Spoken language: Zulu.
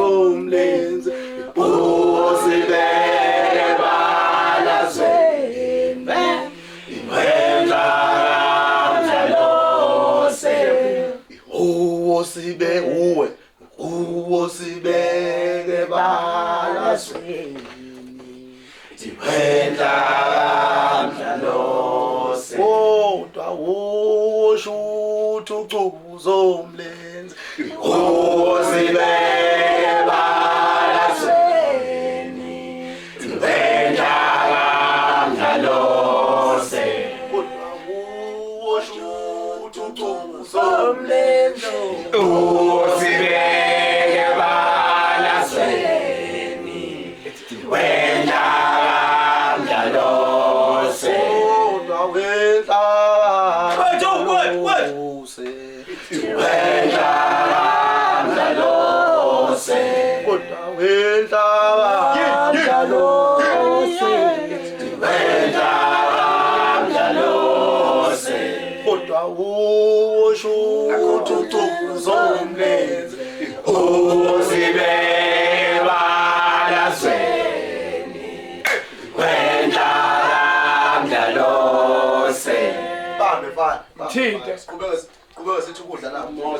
Umlenze usibeke balazweni wenza kanjalo usibeke balazweni wenza kanjalo kodwa usho ukuthi ucuza umlenze usibeke balazweni wenza kanjalo kodwa usho ukuthi ucuza umlenze usibeke balazweni wenza kanjalo kodwa wenza kodwa usho ukuthi ucuza umlenze usibeke balazweni wenza kanjalo bambe fana Thinta. Qhubeka sithi ukudla lapho.